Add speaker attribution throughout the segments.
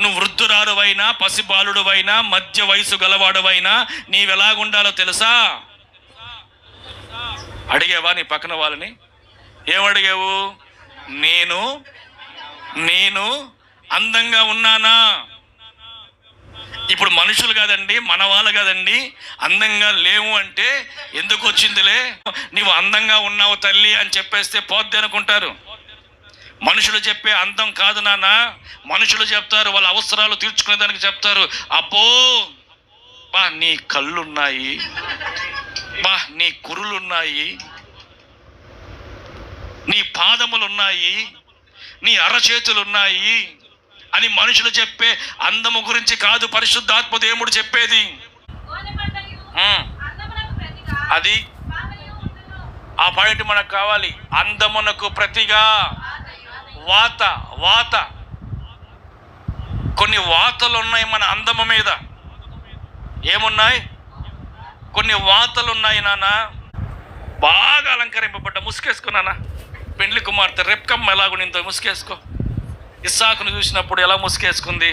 Speaker 1: నువ్వు వృద్ధురాలువైనా, పసిబాలుడువైనా, మధ్య వయసు గలవాడువైనా నీవెలాగుండాలో తెలుసా? అడిగావా నీ పక్కన వాళ్ళని? ఏమడిగావు? నేను అందంగా ఉన్నానా? ఇప్పుడు మనుషులు కాదండి, మన వాళ్ళు కాదండి, అందంగా లేవు అంటే ఎందుకు వచ్చిందిలే, నీవు అందంగా ఉన్నావు తల్లి అని చెప్పేస్తే పోద్ది అనుకుంటారు. మనుషులు చెప్పే అందం కాదు నాన్న. మనుషులు చెప్తారు, వాళ్ళ అవసరాలు తీర్చుకునేదానికి చెప్తారు. అబ్బో బా నీ కళ్ళున్నాయి, బా నీ కురులున్నాయి, నీ పాదములున్నాయి, నీ అరచేతులున్నాయి అని మనుషులు చెప్పే అందము గురించి కాదు పరిశుద్ధాత్మ దేవుడు చెప్పేది. అది ఆ పాయింట్ మనకు కావాలి. అందమునకు ప్రతిగా వాత. కొన్ని వాతలు ఉన్నాయి మన అందము మీద. ఏమున్నాయి? కొన్ని వాతలు ఉన్నాయి నాన్న. బాగా అలంకరింపబడ్డ ముసుకేసుకున్నానా? పెండ్లి కుమార్తె రెప్కమ్మ ఎలాగునిందో ముసుకేసుకో. ఇస్సాకును చూసినప్పుడు ఎలా ముసుకేసుకుంది?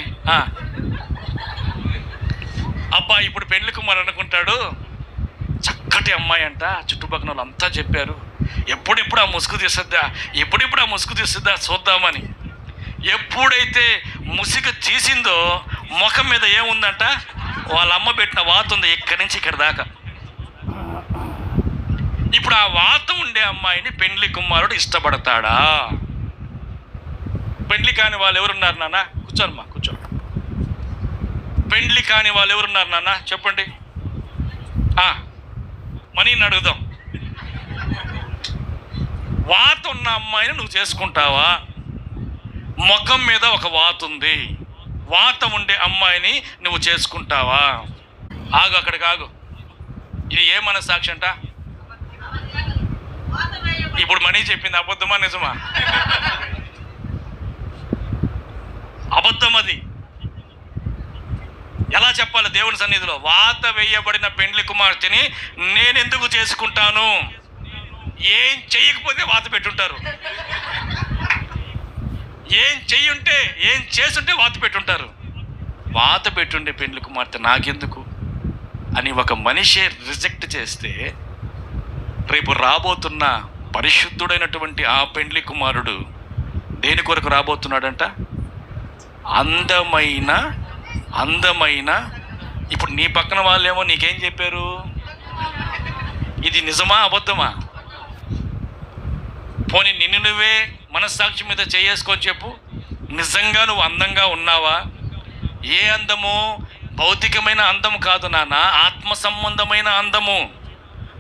Speaker 1: అబ్బాయి ఇప్పుడు పెండ్లి కుమార్ అనుకుంటాడు, చక్కటి అమ్మాయి అంట, చుట్టుపక్కల వాళ్ళు అంతా చెప్పారు, ఎప్పుడెప్పుడు ఆ ముసుగు తీస్తుందా చూద్దామని. ఎప్పుడైతే ముసుగు తీసిందో ముఖం మీద ఏముందంట? వాళ్ళ అమ్మ పెట్టిన వాత ఉంది ఇక్కడి నుంచి ఇక్కడ దాకా. ఇప్పుడు ఆ వాత ఉండే అమ్మాయిని పెండ్లి కుమారుడు ఇష్టపడతాడా? పెండ్లి కాని వాళ్ళు ఎవరున్నారు నాన్న? కూర్చోమ్మా, కూర్చో. పెండ్లి కాని వాళ్ళు ఎవరున్నారు నాన్న చెప్పండి. మనీని అడుగుదాం. వాత ఉన్న అమ్మాయిని నువ్వు చేసుకుంటావా? ముఖం మీద ఒక వాత ఉంది, వాత ఉండే అమ్మాయిని నువ్వు చేసుకుంటావా? ఆగు, అక్కడికి ఆగు. ఇది ఏ మనస్సాక్షి అంట? ఇప్పుడు మనీ చెప్పింది అబద్ధమా నిజమా? అబద్ధం. అది ఎలా చెప్పాలి దేవుని సన్నిధిలో? వాత వేయబడిన పెండ్లి కుమార్తెని నేనెందుకు చేసుకుంటాను? ఏం చెయ్యకపోతే వాత పెట్టుంటారు, ఏం చేసుంటే వాత పెట్టుంటారు. వాత పెట్టుండే పెండ్లి కుమార్తె నాకెందుకు అని ఒక మనిషి రిజెక్ట్ చేస్తే, రేపు రాబోతున్న పరిశుద్ధుడైనటువంటి ఆ పెండ్లి కుమారుడు దేని కొరకు రాబోతున్నాడంట? అందమైన ఇప్పుడు నీ పక్కన వాళ్ళేమో నీకేం చెప్పారు? ఇది నిజమా అబద్ధమా? పోనీ నిన్ను నువ్వే మనస్సాక్షి మీద చేసుకొని చెప్పు, నిజంగా నువ్వు అందంగా ఉన్నావా? ఏ అందము? భౌతికమైన అందము కాదు నాన్న, ఆత్మ సంబంధమైన అందము.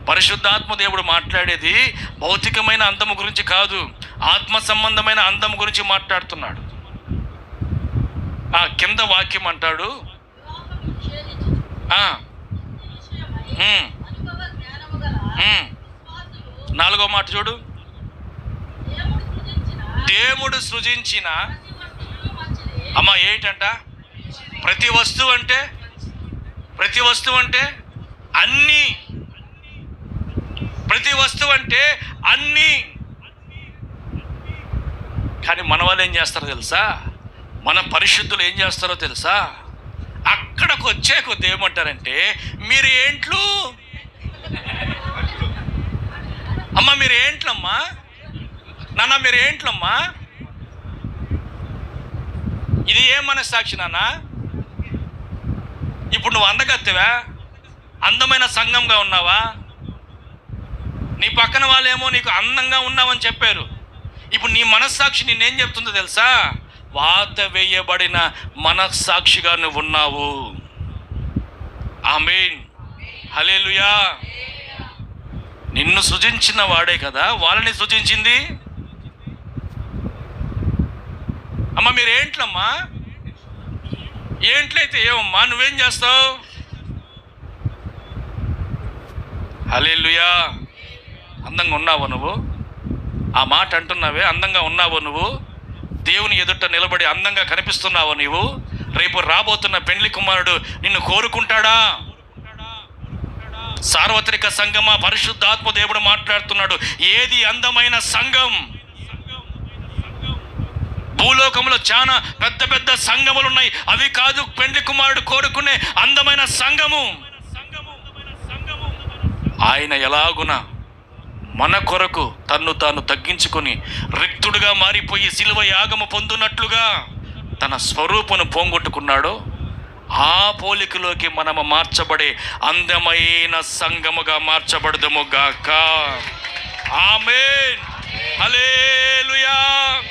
Speaker 1: పరిశుద్ధాత్మ దేవుడు మాట్లాడేది భౌతికమైన అందము గురించి కాదు, ఆత్మ సంబంధమైన అందము గురించి మాట్లాడుతున్నాడు. ఆ కింద వాక్యం అంటాడు, నాలుగో మాట చూడు. దేవుడు సృజించిన అమ్మ ఏంటంట? ప్రతి వస్తువు అంటే అన్నీ. ప్రతి వస్తువు అంటే అన్నీ. కానీ మన వాళ్ళు ఏం చేస్తారో తెలుసా? మన పరిశుద్ధులు ఏం చేస్తారో తెలుసా? అక్కడికి వచ్చే కొద్ది ఏమంటారంటే, మీరు ఏంట్లు అమ్మ, మీరు ఏంట్లమ్మా నాన్న, మీరు ఏంట్లమ్మా? ఇది ఏ మనస్సాక్షి నాన్న? ఇప్పుడు నువ్వు అందగత్తెవా? అందమైన సంఘంగా ఉన్నావా? నీ పక్కన వాళ్ళేమో నీకు అందంగా ఉన్నావని చెప్పారు. ఇప్పుడు నీ మనస్సాక్షి నేనేం చెప్తుందో తెలుసా? వాత వేయబడిన మనస్సాక్షిగా నువ్వు ఉన్నావు. ఆమేన్, హల్లెలూయా. నిన్ను సృజించిన వాడే కదా వాళ్ళని సృజించింది. అమ్మ మీరు ఏంట్లమ్మా? ఏంట్లయితే ఏమమ్మా? నువ్వేం చేస్తావు? హల్లెలూయా. అందంగా ఉన్నావు నువ్వు? ఆ మాట అంటున్నావే, అందంగా ఉన్నావు నువ్వు? దేవుని ఎదుట నిలబడి అందంగా కనిపిస్తున్నావు నీవు? రేపు రాబోతున్న పెండ్లి కుమారుడు నిన్ను కోరుకుంటాడా? సార్వత్రిక సంఘమా? పరిశుద్ధాత్మ దేవుడు మాట్లాడుతున్నాడు. ఏది అందమైన సంఘం? భూలోకంలో చాలా పెద్ద పెద్ద సంఘములు ఉన్నాయి. అవి కాదు పెండ్లి కుమారుడు కోరుకునే అందమైన సంఘము. ఆయన ఎలాగున మన కొరకు తన్ను తాను తగ్గించుకొని రిక్తుడుగా మారిపోయి శిలువ యాగము పొందునట్లుగా తన స్వరూపను పోగొట్టుకున్నాడో ఆ పోలికలోకి మనము మార్చబడే అందమైన సంఘముగా మార్చబడదుము గాక. ఆమేన్. హల్లెలూయా.